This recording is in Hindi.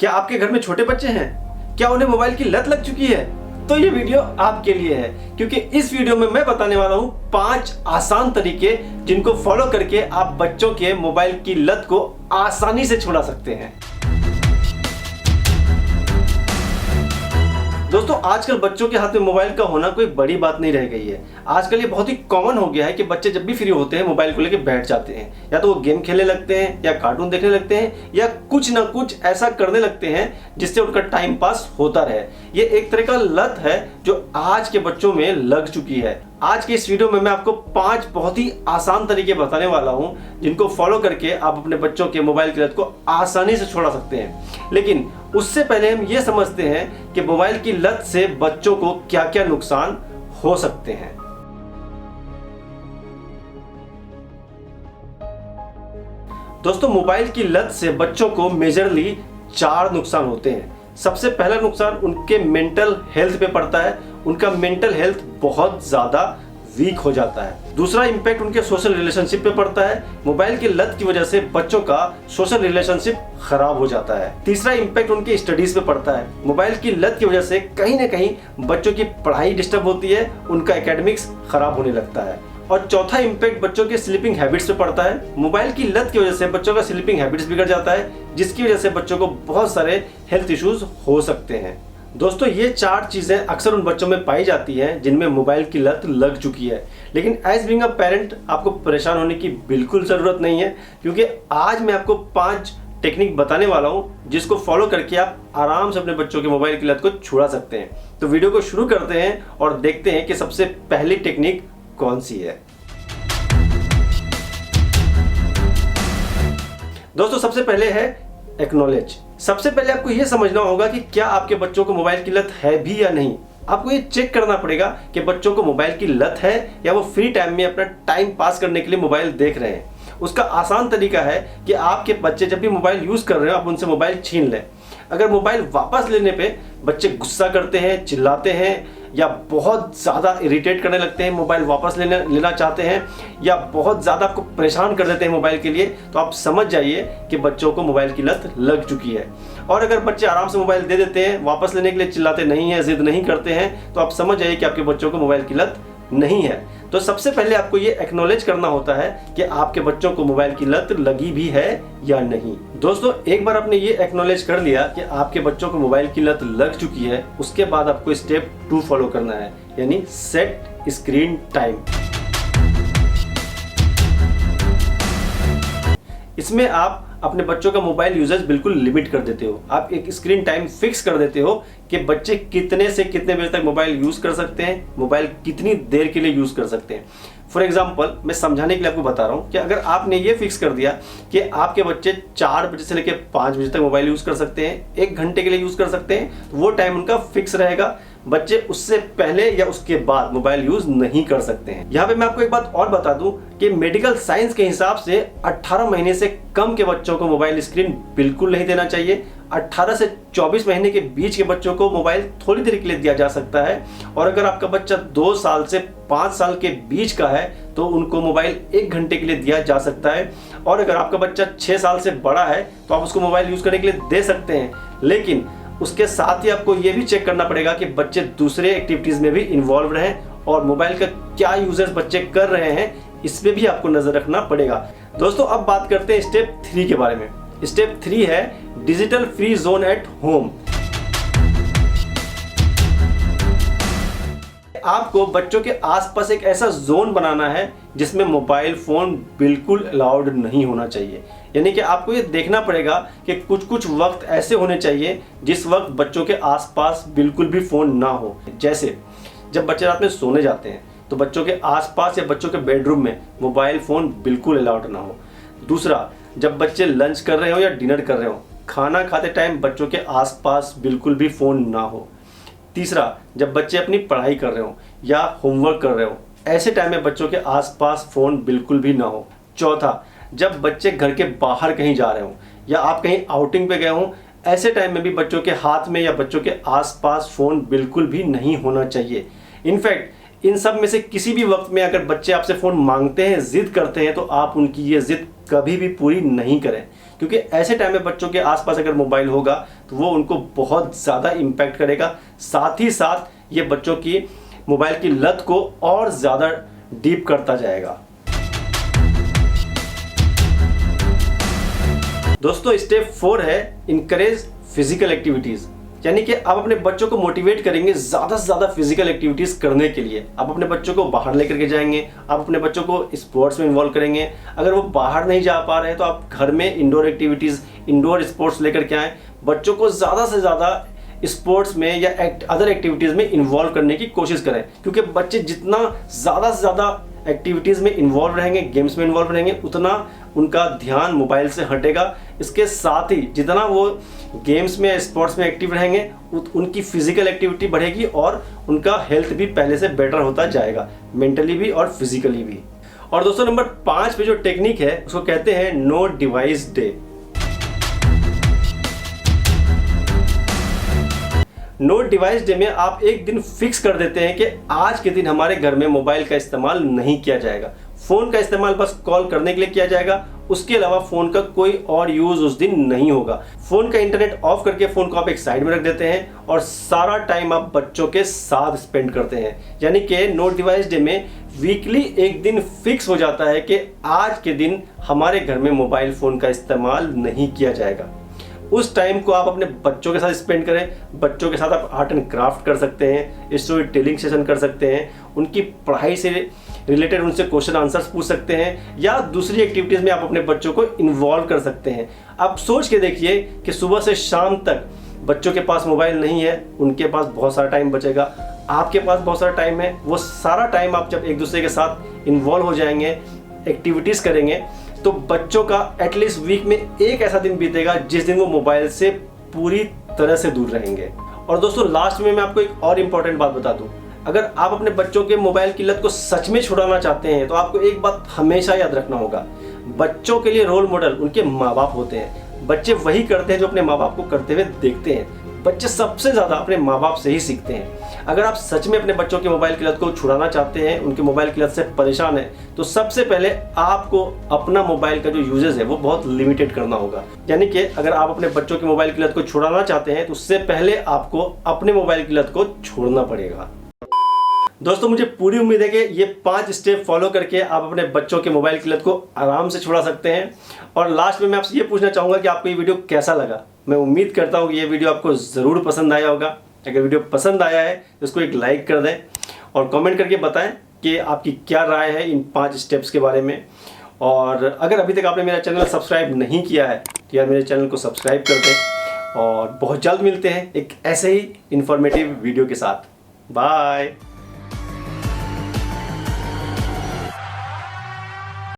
क्या आपके घर में छोटे बच्चे हैं? क्या उन्हें मोबाइल की लत लग चुकी है? तो ये वीडियो आपके लिए है, क्योंकि इस वीडियो में मैं बताने वाला हूँ 5 आसान तरीके जिनको फॉलो करके आप बच्चों के मोबाइल की लत को आसानी से छुड़ा सकते हैं। दोस्तों, आजकल बच्चों के हाथ में मोबाइल का होना कोई बड़ी बात नहीं रह गई है। आजकल ये बहुत ही कॉमन हो गया है कि बच्चे जब भी फ्री होते हैं मोबाइल को लेकर बैठ जाते हैं, या तो वो गेम खेलने लगते हैं, या कार्टून देखने लगते हैं, या कुछ ना कुछ ऐसा करने लगते हैं जिससे उनका टाइम पास होता रहे। ये एक तरह का लत है जो आज के बच्चों में लग चुकी है। आज के इस वीडियो में मैं आपको 5 बहुत ही आसान तरीके बताने वाला हूं जिनको फॉलो करके आप अपने बच्चों के मोबाइल की लत को आसानी से छोड़ा सकते हैं। लेकिन उससे पहले हम ये समझते हैं कि मोबाइल की लत से बच्चों को क्या क्या नुकसान हो सकते हैं। दोस्तों, मोबाइल की लत से बच्चों को मेजरली 4 नुकसान होते हैं। सबसे पहला नुकसान उनके मेंटल हेल्थ पे पड़ता है। उनका मेंटल हेल्थ बहुत ज्यादा वीक हो जाता है। दूसरा इंपैक्ट उनके सोशल रिलेशनशिप पे पड़ता है। मोबाइल की लत की वजह से बच्चों का सोशल रिलेशनशिप खराब हो जाता है। तीसरा इंपैक्ट उनके स्टडीज पे पड़ता है। मोबाइल की लत की वजह से कहीं ना कहीं बच्चों की पढ़ाई डिस्टर्ब होती है, उनका एकेडमिक्स खराब होने लगता है। और चौथा इंपैक्ट बच्चों के स्लीपिंग हैबिट्स पे पड़ता है। मोबाइल की लत की वजह से बच्चों का स्लीपिंग हैबिट्स बिगड़ जाता है, जिसकी वजह से बच्चों को बहुत सारे हेल्थ इश्यूज हो सकते हैं। दोस्तों, ये 4 चीजें अक्सर उन बच्चों में पाई जाती हैं जिनमें मोबाइल की लत लग चुकी है। लेकिन एज बीइंग अ पेरेंट आपको परेशान होने की बिल्कुल जरूरत नहीं है, क्योंकि आज मैं आपको 5 टेक्निक बताने वाला हूं जिसको फॉलो करके आप आराम से अपने बच्चों के मोबाइल की लत को छुड़ा सकते हैं। तो वीडियो को शुरू करते हैं और देखते हैं कि सबसे पहली टेक्निक कौन सी है। दोस्तों, सबसे पहले है एक्नॉलेज। सबसे पहले आपको यह समझना होगा कि क्या आपके बच्चों को मोबाइल की लत है भी या नहीं। आपको ये चेक करना पड़ेगा कि बच्चों को मोबाइल की लत है या वो फ्री टाइम में अपना टाइम पास करने के लिए मोबाइल देख रहे हैं। उसका आसान तरीका है कि आपके बच्चे जब भी मोबाइल यूज कर रहे हो आप उनसे मोबाइल छीन लें। अगर मोबाइल वापस लेने पे बच्चे गुस्सा करते हैं, चिल्लाते हैं, या बहुत ज़्यादा इरिटेट करने लगते हैं, मोबाइल वापस लेना चाहते हैं, या बहुत ज़्यादा आपको परेशान कर देते हैं मोबाइल के लिए, तो आप समझ जाइए कि बच्चों को मोबाइल की लत लग चुकी है। और अगर बच्चे आराम से मोबाइल दे देते हैं, वापस लेने के लिए चिल्लाते नहीं हैं, जिद नहीं करते हैं, तो आप समझ जाइए कि आपके बच्चों को मोबाइल की लत नहीं है। तो सबसे पहले आपको ये एक्नॉलेज करना होता है कि आपके बच्चों को मोबाइल की लत लगी भी है या नहीं। दोस्तों, एक बार आपने ये एक्नॉलेज कर लिया कि आपके बच्चों को मोबाइल की लत लग चुकी है, उसके बाद आपको स्टेप 2 फॉलो करना है, यानी सेट स्क्रीन टाइम। इसमें आप अपने बच्चों का मोबाइल यूजेज बिल्कुल लिमिट कर देते हो। आप एक स्क्रीन टाइम फिक्स कर देते हो कि बच्चे कितने से कितने बजे तक मोबाइल यूज कर सकते हैं, मोबाइल कितनी देर के लिए यूज कर सकते हैं। फॉर एग्जाम्पल, मैं समझाने के लिए आपको बता रहा हूँ कि अगर आपने ये फिक्स कर दिया कि आपके बच्चे 4 बजे से लेकर 5 बजे तक मोबाइल यूज कर सकते हैं, 1 घंटे के लिए यूज कर सकते हैं, तो वो टाइम उनका फिक्स रहेगा। बच्चे उससे पहले या उसके बाद मोबाइल यूज नहीं कर सकते हैं। यहाँ पे मैं आपको एक बात और बता दूं कि मेडिकल साइंस के हिसाब से 18 महीने से कम के बच्चों को मोबाइल स्क्रीन बिल्कुल नहीं देना चाहिए। 18 से 24 महीने के बीच के बच्चों को मोबाइल थोड़ी देर के लिए दिया जा सकता है। और अगर आपका बच्चा 2 साल से 5 साल के बीच का है तो उनको मोबाइल 1 घंटे के लिए दिया जा सकता है। और अगर आपका बच्चा 6 साल से बड़ा है तो आप उसको मोबाइल यूज करने के लिए दे सकते हैं। लेकिन उसके साथ ही आपको ये भी चेक करना पड़ेगा कि बच्चे दूसरे एक्टिविटीज में भी इन्वॉल्व रहें और मोबाइल का क्या यूजेस बच्चे कर रहे हैं इस पे भी आपको नजर रखना पड़ेगा। दोस्तों, अब बात करते हैं स्टेप 3 के बारे में। स्टेप 3 है digital free zone at home. आपको बच्चों के आसपास एक ऐसा जोन बनाना है जिसमें मोबाइल फोन बिल्कुल अलाउड नहीं होना चाहिए। यानी कि आपको ये देखना पड़ेगा कि कुछ कुछ वक्त ऐसे होने चाहिए जिस वक्त बच्चों के आसपास बिल्कुल भी फोन ना हो। जैसे जब बच्चे रात में सोने जाते हैं तो बच्चों के आसपास या बच्चों के बेडरूम में मोबाइल फोन बिल्कुल अलाउड ना हो। दूसरा, जब बच्चे लंच कर रहे हो या डिनर कर रहे हो, खाना खाते टाइम बच्चों के आसपास बिल्कुल भी फोन ना हो। तीसरा, जब बच्चे अपनी पढ़ाई कर रहे हो या होमवर्क कर रहे हो, ऐसे टाइम में बच्चों के आसपास फोन बिल्कुल भी ना हो। चौथा, जब बच्चे घर के बाहर कहीं जा रहे हो या आप कहीं आउटिंग पे गए हो, ऐसे टाइम में भी बच्चों के हाथ में या बच्चों के आसपास फोन बिल्कुल भी नहीं होना चाहिए। इनफैक्ट इन सब में से किसी भी वक्त में अगर बच्चे आपसे फोन मांगते हैं, जिद करते हैं, तो आप उनकी ये जिद कभी भी पूरी नहीं करें, क्योंकि ऐसे टाइम में बच्चों के आसपास अगर मोबाइल होगा तो वो उनको बहुत ज़्यादा इम्पैक्ट करेगा, साथ ही साथ ये बच्चों की मोबाइल की लत को और ज़्यादा डीप करता जाएगा। दोस्तों स्टेप 4 है इनकरेज फिजिकल एक्टिविटीज़, यानी कि आप अपने बच्चों को मोटिवेट करेंगे ज़्यादा से ज़्यादा फिजिकल एक्टिविटीज़ करने के लिए। आप अपने बच्चों को बाहर लेकर के जाएंगे, आप अपने बच्चों को स्पोर्ट्स में इन्वॉल्व करेंगे। अगर वो बाहर नहीं जा पा रहे हैं तो आप घर में इंडोर एक्टिविटीज़, इंडोर स्पोर्ट्स लेकर के आएँ। बच्चों को ज़्यादा से ज़्यादा स्पोर्ट्स में या अदर एक्टिविटीज़ में इन्वॉल्व करने की कोशिश करें, क्योंकि बच्चे जितना ज़्यादा से ज़्यादा एक्टिविटीज़ में इन्वॉल्व रहेंगे, गेम्स में इन्वॉल्व रहेंगे, उतना उनका ध्यान मोबाइल से हटेगा। इसके साथ ही जितना वो गेम्स में, स्पोर्ट्स में एक्टिव रहेंगे, उनकी फिजिकल एक्टिविटी बढ़ेगी और उनका हेल्थ भी पहले से बेटर होता जाएगा, मेंटली भी और फिजिकली भी। और दोस्तों नंबर 5 पे जो टेक्निक है उसको कहते हैं no device day. No device day में आप एक दिन फिक्स कर देते हैं कि आज के दिन हमारे घर में मोबाइल का इस्तेमाल नहीं किया जाएगा। फ़ोन का इस्तेमाल बस कॉल करने के लिए किया जाएगा, उसके अलावा फ़ोन का कोई और यूज़ उस दिन नहीं होगा। फ़ोन का इंटरनेट ऑफ करके फ़ोन को आप एक साइड में रख देते हैं और सारा टाइम आप बच्चों के साथ स्पेंड करते हैं। यानी कि नो डिवाइस डे में वीकली एक दिन फिक्स हो जाता है कि आज के दिन हमारे घर में मोबाइल फ़ोन का इस्तेमाल नहीं किया जाएगा। उस टाइम को आप अपने बच्चों के साथ स्पेंड करें। बच्चों के साथ आप आर्ट एंड क्राफ्ट कर सकते हैं, स्टोरी टेलिंग सेशन कर सकते हैं, उनकी पढ़ाई से रिलेटेड उनसे क्वेश्चन आंसर्स पूछ सकते हैं, या दूसरी एक्टिविटीज़ में आप अपने बच्चों को इन्वॉल्व कर सकते हैं। आप सोच के देखिए कि सुबह से शाम तक बच्चों के पास मोबाइल नहीं है, उनके पास बहुत सारा टाइम बचेगा, आपके पास बहुत सारा टाइम है। वो सारा टाइम आप जब एक दूसरे के साथ इन्वॉल्व हो जाएंगे, एक्टिविटीज़ करेंगे, तो बच्चों का एटलीस्ट वीक में एक ऐसा दिन बीतेगा जिस दिन वो मोबाइल से पूरी तरह से दूर रहेंगे। और दोस्तों लास्ट में मैं आपको एक और इम्पॉर्टेंट बात बता दूं, अगर आप अपने बच्चों के मोबाइल की लत को सच में छुड़ाना चाहते हैं तो आपको एक बात हमेशा याद रखना होगा, बच्चों के लिए रोल मॉडल उनके माँ बाप होते हैं। बच्चे वही करते हैं जो अपने माँ बाप को करते हुए देखते हैं। बच्चे सबसे ज़्यादा अपने माँ बाप से ही सीखते हैं। अगर आप सच में अपने बच्चों के मोबाइल की लत को छुड़ाना चाहते हैं, उनके मोबाइल की लत से परेशान हैं, तो सबसे पहले आपको अपना मोबाइल का जो यूजेज है वो बहुत लिमिटेड करना होगा। यानी कि अगर आप अपने बच्चों के मोबाइल की लत को छुड़ाना चाहते हैं तो उससे पहले आपको अपने मोबाइल की लत को छोड़ना पड़ेगा। दोस्तों मुझे पूरी उम्मीद है कि ये 5 स्टेप फॉलो करके आप अपने बच्चों के मोबाइल की लत को आराम से छुड़ा सकते हैं। और लास्ट में मैं आपसे ये पूछना चाहूँगा कि आपको ये वीडियो कैसा लगा। मैं उम्मीद करता हूँ कि ये वीडियो आपको ज़रूर पसंद आया होगा। अगर वीडियो पसंद आया है तो इसको एक लाइक कर दें और कमेंट करके बताएं कि आपकी क्या राय है इन 5 स्टेप्स के बारे में। और अगर अभी तक आपने मेरा चैनल सब्सक्राइब नहीं किया है तो यार मेरे चैनल को सब्सक्राइब कर दें। और बहुत जल्द मिलते हैं एक ऐसे ही इन्फॉर्मेटिव वीडियो के साथ। बाय।